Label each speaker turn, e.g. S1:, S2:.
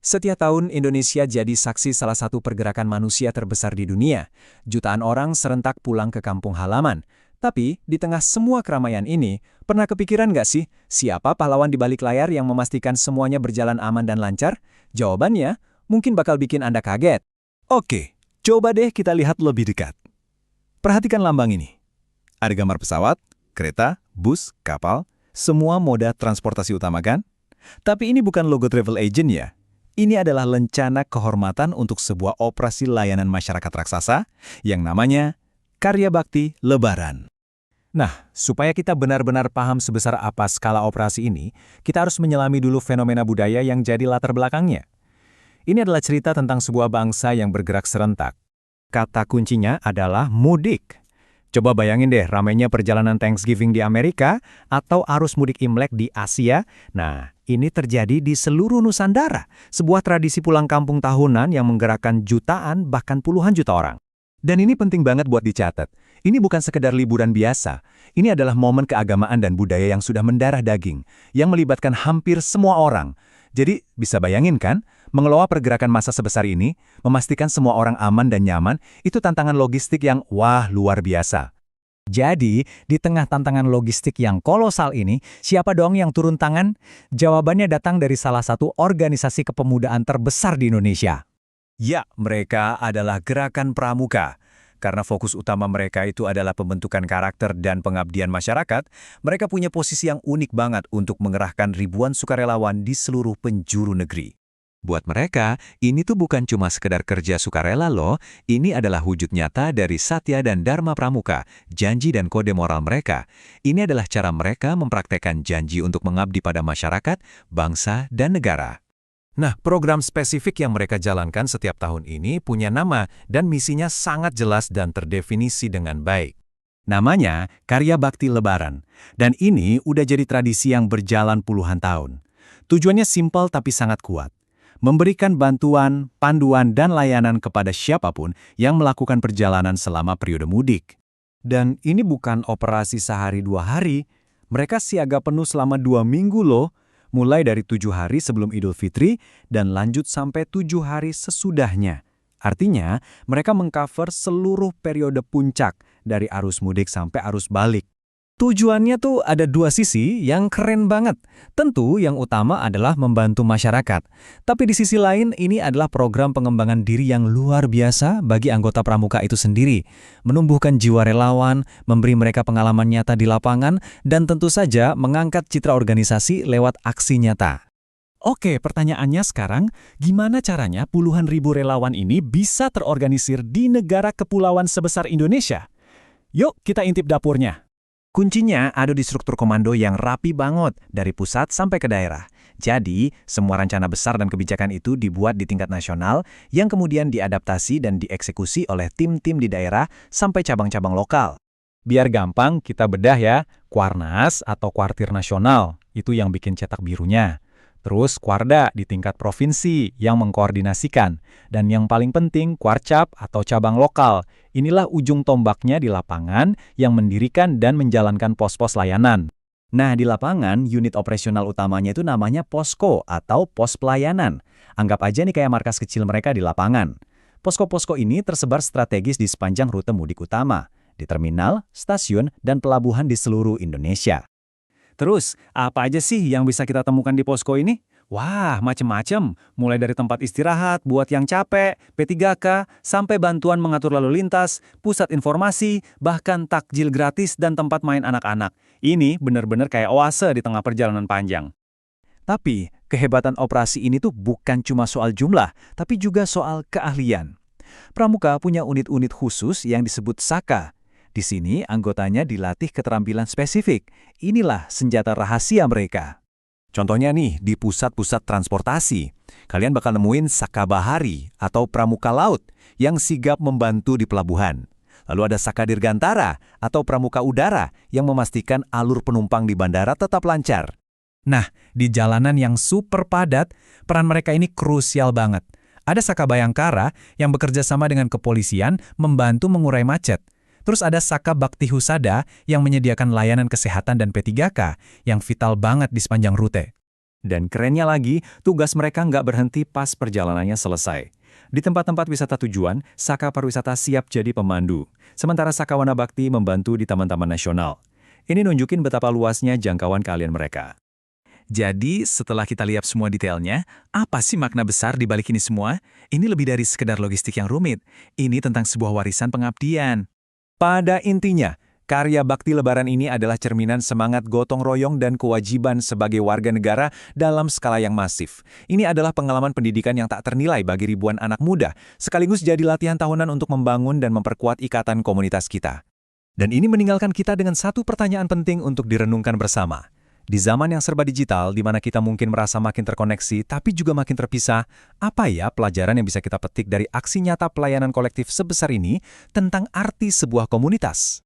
S1: Setiap tahun Indonesia jadi saksi salah satu pergerakan manusia terbesar di dunia. Jutaan orang serentak pulang ke kampung halaman. Tapi, di tengah semua keramaian ini, pernah kepikiran nggak sih, siapa pahlawan di balik layar yang memastikan semuanya berjalan aman dan lancar? Jawabannya, mungkin bakal bikin Anda kaget.
S2: Oke, coba deh kita lihat lebih dekat. Perhatikan lambang ini. Ada gambar pesawat, kereta, bus, kapal, semua moda transportasi utama kan? Tapi ini bukan logo travel agent ya. Ini adalah lencana kehormatan untuk sebuah operasi layanan masyarakat raksasa yang namanya Karya Bakti Lebaran.
S1: Nah, supaya kita benar-benar paham sebesar apa skala operasi ini, kita harus menyelami dulu fenomena budaya yang jadi latar belakangnya. Ini adalah cerita tentang sebuah bangsa yang bergerak serentak. Kata kuncinya adalah mudik. Coba bayangin deh ramainya perjalanan Thanksgiving di Amerika atau arus mudik Imlek di Asia. Nah, ini terjadi di seluruh Nusantara, sebuah tradisi pulang kampung tahunan yang menggerakkan jutaan bahkan puluhan juta orang. Dan ini penting banget buat dicatat. Ini bukan sekedar liburan biasa. Ini adalah momen keagamaan dan budaya yang sudah mendarah daging, yang melibatkan hampir semua orang. Jadi, bisa bayangin kan, mengelola pergerakan massa sebesar ini, memastikan semua orang aman dan nyaman, itu tantangan logistik yang wah luar biasa. Jadi, di tengah tantangan logistik yang kolosal ini, siapa dong yang turun tangan? Jawabannya datang dari salah satu organisasi kepemudaan terbesar di Indonesia. Ya, mereka adalah Gerakan Pramuka. Karena fokus utama mereka itu adalah pembentukan karakter dan pengabdian masyarakat, mereka punya posisi yang unik banget untuk mengerahkan ribuan sukarelawan di seluruh penjuru negeri. Buat mereka, ini tuh bukan cuma sekedar kerja sukarela loh, ini adalah wujud nyata dari Satya dan Dharma Pramuka, janji dan kode moral mereka. Ini adalah cara mereka mempraktekkan janji untuk mengabdi pada masyarakat, bangsa, dan negara. Nah, program spesifik yang mereka jalankan setiap tahun ini punya nama dan misinya sangat jelas dan terdefinisi dengan baik. Namanya Karya Bakti Lebaran, dan ini udah jadi tradisi yang berjalan puluhan tahun. Tujuannya simpel tapi sangat kuat. Memberikan bantuan, panduan, dan layanan kepada siapapun yang melakukan perjalanan selama periode mudik. Dan ini bukan operasi sehari 2 hari, mereka siaga penuh selama 2 minggu loh, mulai dari 7 hari sebelum Idul Fitri dan lanjut sampai 7 hari sesudahnya. Artinya, mereka mengcover seluruh periode puncak dari arus mudik sampai arus balik. Tujuannya tuh ada 2 sisi yang keren banget. Tentu yang utama adalah membantu masyarakat. Tapi di sisi lain ini adalah program pengembangan diri yang luar biasa bagi anggota pramuka itu sendiri. Menumbuhkan jiwa relawan, memberi mereka pengalaman nyata di lapangan, dan tentu saja mengangkat citra organisasi lewat aksi nyata. Oke, pertanyaannya sekarang, gimana caranya puluhan ribu relawan ini bisa terorganisir di negara kepulauan sebesar Indonesia? Yuk kita intip dapurnya. Kuncinya ada di struktur komando yang rapi banget dari pusat sampai ke daerah. Jadi, semua rencana besar dan kebijakan itu dibuat di tingkat nasional yang kemudian diadaptasi dan dieksekusi oleh tim-tim di daerah sampai cabang-cabang lokal. Biar gampang kita bedah ya, Kuarnas atau Kuartir Nasional, itu yang bikin cetak birunya. Terus Kuarda di tingkat provinsi yang mengkoordinasikan. Dan yang paling penting Kuarcap atau cabang lokal. Inilah ujung tombaknya di lapangan yang mendirikan dan menjalankan pos-pos layanan. Nah, di lapangan unit operasional utamanya itu namanya Posko atau Pos Pelayanan. Anggap aja nih kayak markas kecil mereka di lapangan. Posko-posko ini tersebar strategis di sepanjang rute mudik utama, di terminal, stasiun, dan pelabuhan di seluruh Indonesia. Terus, apa aja sih yang bisa kita temukan di posko ini? Wah, macem-macem. Mulai dari tempat istirahat buat yang capek, P3K, sampai bantuan mengatur lalu lintas, pusat informasi, bahkan takjil gratis dan tempat main anak-anak. Ini benar-benar kayak oase di tengah perjalanan panjang. Tapi, kehebatan operasi ini tuh bukan cuma soal jumlah, tapi juga soal keahlian. Pramuka punya unit-unit khusus yang disebut Saka. Di sini, anggotanya dilatih keterampilan spesifik. Inilah senjata rahasia mereka. Contohnya nih, di pusat-pusat transportasi. Kalian bakal nemuin Saka Bahari atau Pramuka Laut yang sigap membantu di pelabuhan. Lalu ada Saka Dirgantara atau Pramuka Udara yang memastikan alur penumpang di bandara tetap lancar. Nah, di jalanan yang super padat, peran mereka ini krusial banget. Ada Saka Bayangkara yang bekerja sama dengan kepolisian membantu mengurai macet. Terus ada Saka Bakti Husada yang menyediakan layanan kesehatan dan P3K yang vital banget di sepanjang rute.
S2: Dan kerennya lagi, tugas mereka nggak berhenti pas perjalanannya selesai. Di tempat-tempat wisata tujuan, Saka Pariwisata siap jadi pemandu. Sementara Saka Wana Bakti membantu di taman-taman nasional. Ini nunjukin betapa luasnya jangkauan keahlian mereka.
S3: Jadi, setelah kita lihat semua detailnya, apa sih makna besar di balik ini semua? Ini lebih dari sekedar logistik yang rumit. Ini tentang sebuah warisan pengabdian.
S2: Pada intinya, karya bakti lebaran ini adalah cerminan semangat gotong royong dan kewajiban sebagai warga negara dalam skala yang masif. Ini adalah pengalaman pendidikan yang tak ternilai bagi ribuan anak muda, sekaligus jadi latihan tahunan untuk membangun dan memperkuat ikatan komunitas kita. Dan ini meninggalkan kita dengan satu pertanyaan penting untuk direnungkan bersama. Di zaman yang serba digital, di mana kita mungkin merasa makin terkoneksi, tapi juga makin terpisah, apa ya pelajaran yang bisa kita petik dari aksi nyata pelayanan kolektif sebesar ini tentang arti sebuah komunitas?